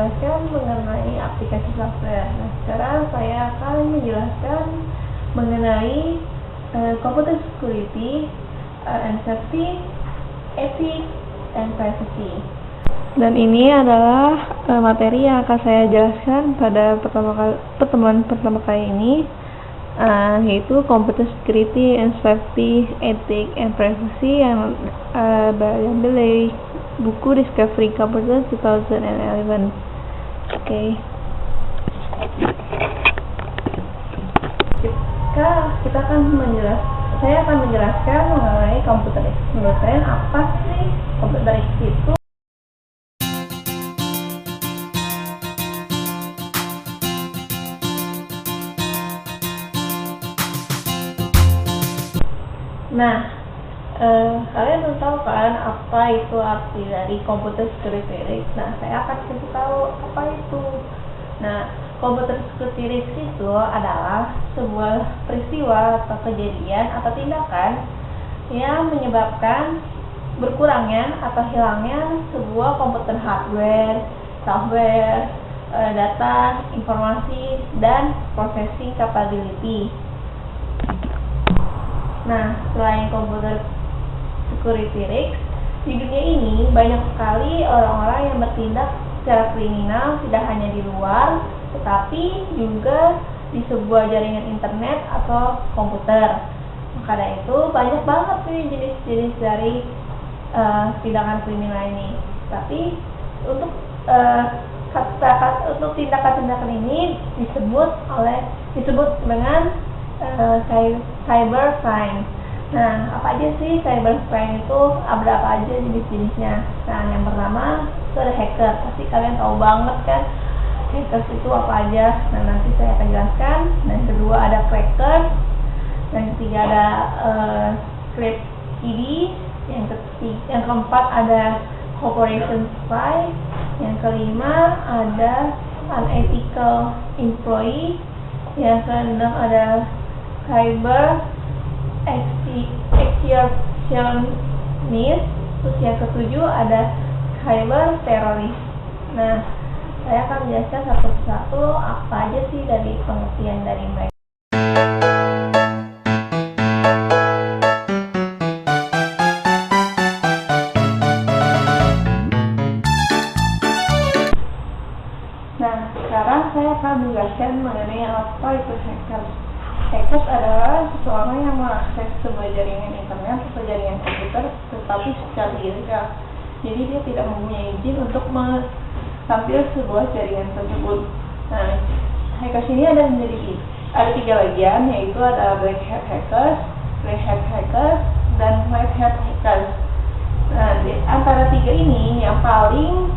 menjelaskan mengenai aplikasi software. Nah, sekarang saya akan menjelaskan mengenai computer security and safety, ethics, and privacy. Dan ini adalah materi yang akan saya jelaskan pada pertemuan pertama kali ini, yaitu computer security and safety, ethics, and privacy yang diambil dari buku Discovery Computer 2011. Oke. Saya akan menjelaskan mengenai computer ethics. Menurut saya, apa sih computer ethics itu? Nah, kalian belum tahu kan apa itu arti dari computer security risk. Nah, saya akan kasih tahu apa itu. Nah, computer security risk itu adalah sebuah peristiwa atau kejadian atau tindakan yang menyebabkan berkurangnya atau hilangnya sebuah komputer hardware, software, data, informasi, dan processing capability. Nah, selain computer security risk, di dunia ini banyak sekali orang-orang yang bertindak secara kriminal, tidak hanya di luar, tetapi juga di sebuah jaringan internet atau komputer. Maka dari itu banyak banget nih jenis-jenis dari tindakan kriminal ini. Tapi untuk tindakan-tindakan ini disebut dengan cybercrime. Nah, apa aja sih cybercrime itu? Ada apa aja jenis-jenisnya? Nah, yang pertama itu ada hacker. Pasti kalian tahu banget kan hackers itu apa aja. Nah, nanti saya akan jelaskan. Dan kedua ada crackers. Yang ketiga ada script kiddie. Yang keempat ada corporation spy. Yang kelima ada unethical employee. Yang keenam ada cyber extortionist. Terus yang ketujuh ada cyber teroris. Nah, saya akan menjelaskan satu persatu apa aja sih dari pengertian dari mereka. Nah, sekarang saya akan menjelaskan mengenai apa itu hacker. Hackers adalah seseorang yang mengakses sebuah jaringan internet atau jaringan komputer tetapi secara ilegal. Jadi dia tidak mempunyai izin untuk tampil sebuah jaringan tersebut. Nah, hackers ini ada tiga bagian, yaitu ada black hat hackers, grey hat hackers, dan white hat hackers. Nah, di antara tiga ini yang paling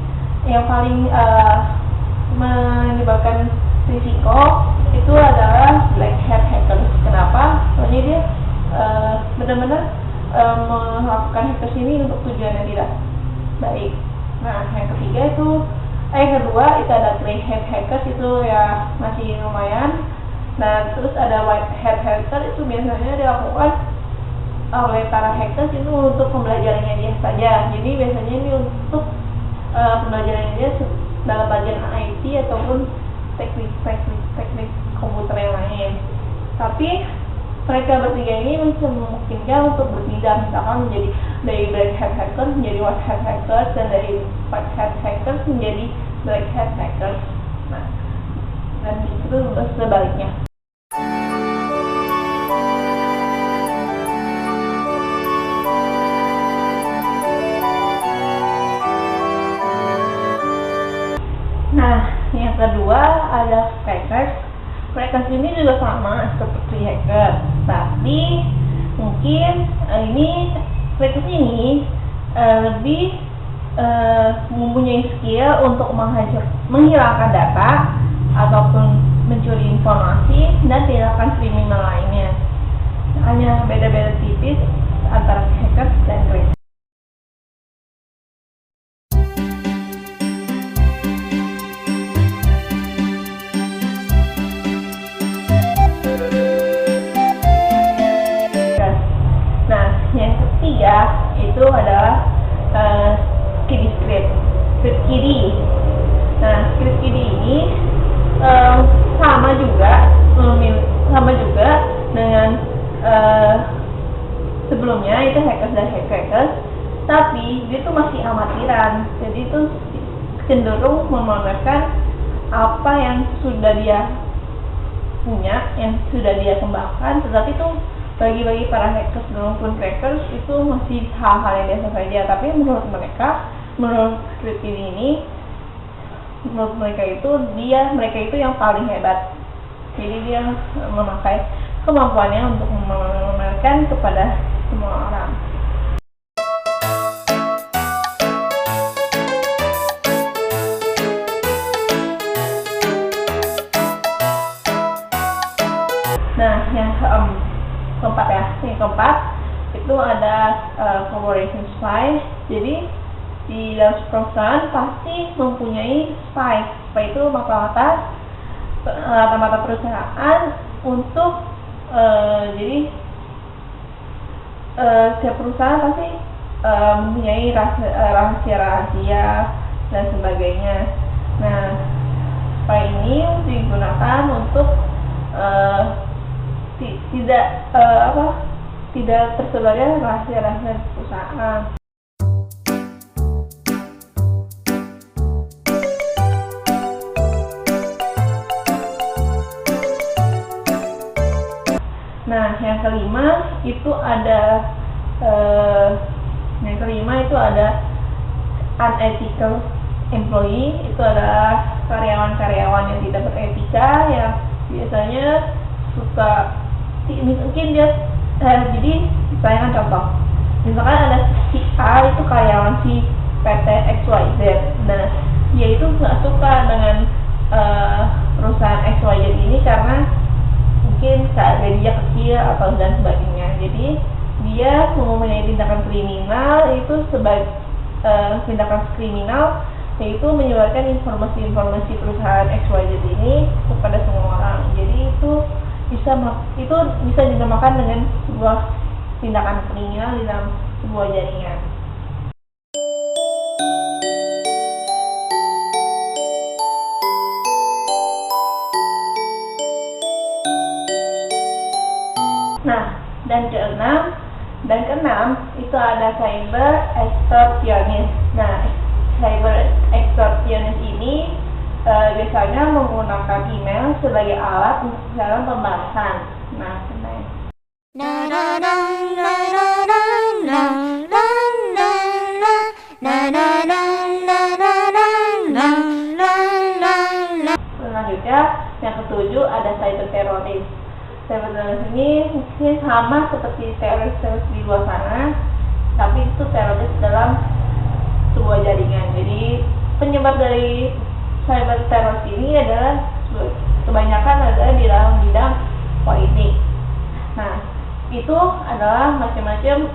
menyebabkan risiko itu adalah black hat hackers. Kenapa? Soalnya dia benar-benar melakukan hackers ini untuk tujuan yang tidak baik. Nah, yang kedua itu ada grey hat hackers, itu ya masih lumayan. Nah, terus ada white hat hacker, itu biasanya dilakukan oleh para hackers itu untuk pembelajarannya dia saja. Jadi biasanya ini untuk pembelajarannya dia dalam bagian IT ataupun teknik komputer yang lain. Tapi mereka bertiga ini masih memungkinkan untuk berpindah, misalkan menjadi dari black hat hackers menjadi white hat hackers, dan dari white hat hackers menjadi black hat hackers. Nah, dan itu sebaliknya. Nah, yang kedua ada crackers. Crackers ini juga sama seperti hacker, tapi mungkin crackers ini lebih mempunyai skill untuk menghilangkan data ataupun mencuri informasi dan tindakan kriminal lainnya. Hanya beda-beda tipis antara hackers dan crackers. itu adalah kiddie script kiddie. Nah, script kiddie ini sama juga dengan sebelumnya itu hackers dan hackers, tapi dia tuh masih amatiran. Jadi itu cenderung memamerkan apa yang sudah dia punya, yang sudah dia kembangkan, tetapi itu bagi para hackers maupun crackers itu masih hal-hal yang biasa saja. Tapi menurut script ini, menurut mereka itu yang paling hebat. Jadi dia memakai kemampuannya untuk memamerkan kepada semua orang. Nah, yang keempat itu ada collaboration spy. Jadi di dalam perusahaan pasti mempunyai spy itu mata-mata perusahaan untuk jadi setiap perusahaan pasti mempunyai rahasia dan sebagainya. Nah, spy ini digunakan untuk tidak tersebarnya rahasia perusahaan. Nah, yang kelima itu ada unethical employee. Itu adalah karyawan-karyawan yang tidak beretika, yang biasanya suka mungkin dia jadi saya kan contoh, misalkan ada si A itu karyawan si PT XYZ. Nah, dia itu nggak suka dengan perusahaan XYZ ini karena mungkin gajinya kecil atau dan sebagainya. Jadi dia mempunyai tindakan kriminal, itu sebagai tindakan kriminal, yaitu menyebarkan informasi perusahaan XYZ ini kepada semua orang. Jadi itu bisa dinamakan dengan sebuah tindakan kriminal di dalam sebuah jaringan. Nah, dan keenam itu ada cyber extortionist. Nah, cyber extortionist ini biasanya menggunakan email sebagai alat untuk dalam pembahasan. Nah, selanjutnya yang ketujuh ada cyber teroris. Cyber teroris ini mungkin sama seperti teroris di luar sana, tapi itu teroris dalam sebuah jaringan. Jadi penyebab dari cyber teroris ini adalah kebanyakan adalah di dalam bidang politik. Nah, itu adalah macam-macam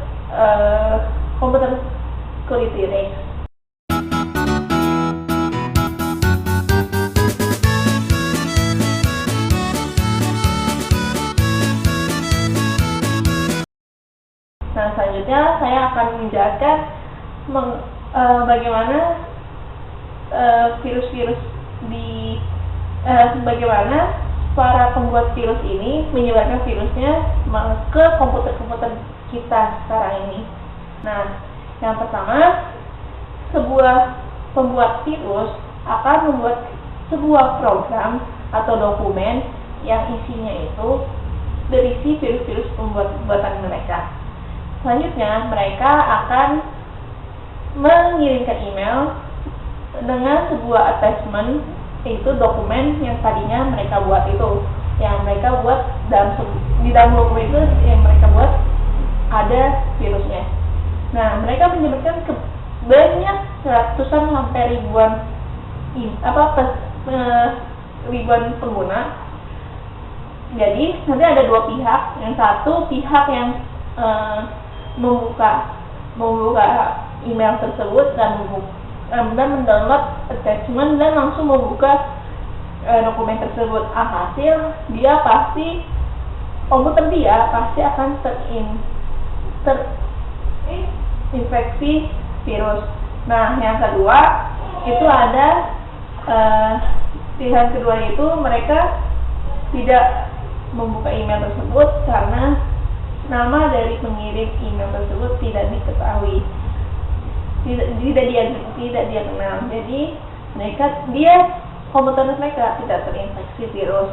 computer security risk. Nah, selanjutnya saya akan menjelaskan bagaimana virus-virus bagaimana para pembuat virus ini menyebarkan virusnya ke komputer-komputer kita sekarang ini. Nah, yang pertama, sebuah pembuat virus akan membuat sebuah program atau dokumen yang isinya itu berisi virus-virus pembuatan mereka. Selanjutnya, mereka akan mengirimkan email dengan sebuah attachment, yaitu dokumen yang tadinya mereka buat itu, yang mereka buat di dalam dokumen itu yang mereka buat ada virusnya. Nah, mereka menyebarkan ke banyak ratusan sampai ribuan pengguna. Jadi nanti ada dua pihak, yang satu pihak yang membuka email tersebut dan mendownload attachment dan langsung membuka dokumen tersebut. Alhasil komputer dia pasti akan terinfeksi virus. Nah, yang kedua itu ada pilihan kedua itu mereka tidak membuka email tersebut karena nama dari pengirim email tersebut tidak diketahui, tidak dia kenal. Jadi komputer mereka tidak terinfeksi virus.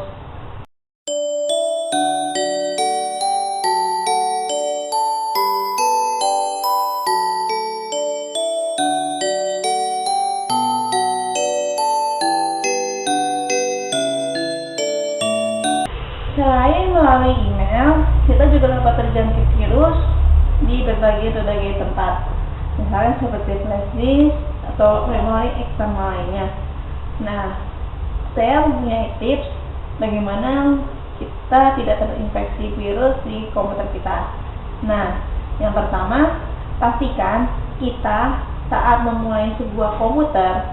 Selain melalui email, kita juga dapat terjangkit virus di berbagai tempat, misalnya seperti flash disk atau memori eksternal lainnya. Nah, saya mempunyai tips bagaimana kita tidak terinfeksi virus di komputer kita. Nah, yang pertama, pastikan kita saat memulai sebuah komputer,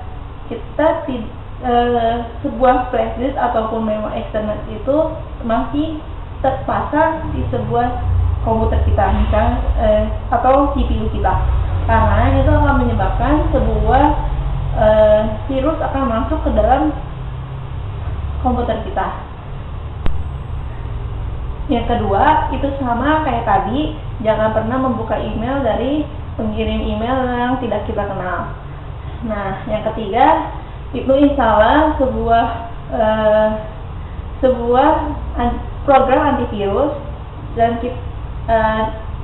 sebuah flash disk ataupun memori eksternal itu masih terpasang di sebuah komputer kita, misalnya atau CPU kita, karena itu akan menyebabkan sebuah virus akan masuk ke dalam komputer kita. Yang kedua, itu sama kayak tadi, jangan pernah membuka email dari pengirim email yang tidak kita kenal. Nah, yang ketiga, itu install sebuah program antivirus, dan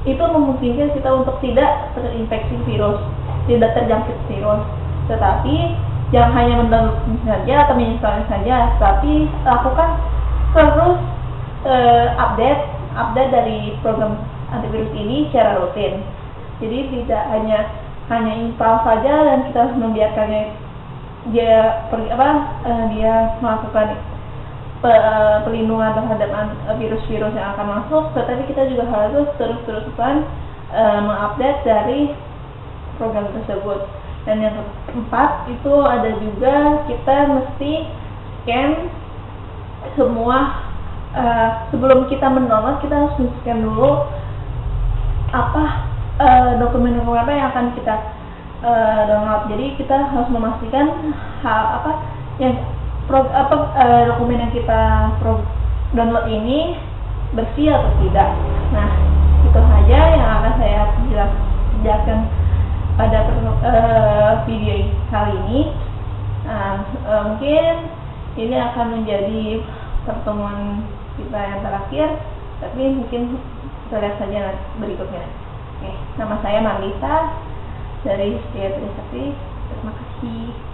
itu memungkinkan kita untuk tidak terinfeksi virus, tidak terjangkit virus. Tetapi jangan hanya mendownload saja atau menginstal saja, tapi lakukan terus update dari program antivirus ini secara rutin. Jadi tidak hanya install saja dan kita membiarkannya dia melakukan pelindungan terhadap virus-virus yang akan masuk, tetapi kita juga harus terus-terusan mengupdate dari program tersebut. Dan yang keempat itu ada juga kita mesti scan semua sebelum kita mendownload, kita harus scan dulu dokumen-dokumen apa yang akan kita download. Jadi kita harus memastikan dokumen yang kita download ini bersih atau tidak. Nah, itu saja yang akan saya jelaskan pada video kali ini. Mungkin ini akan menjadi pertemuan kita yang terakhir, tapi mungkin kita lihat saja berikutnya. Oke, nama saya Marlisa dari Setia Trisakti. Terima kasih.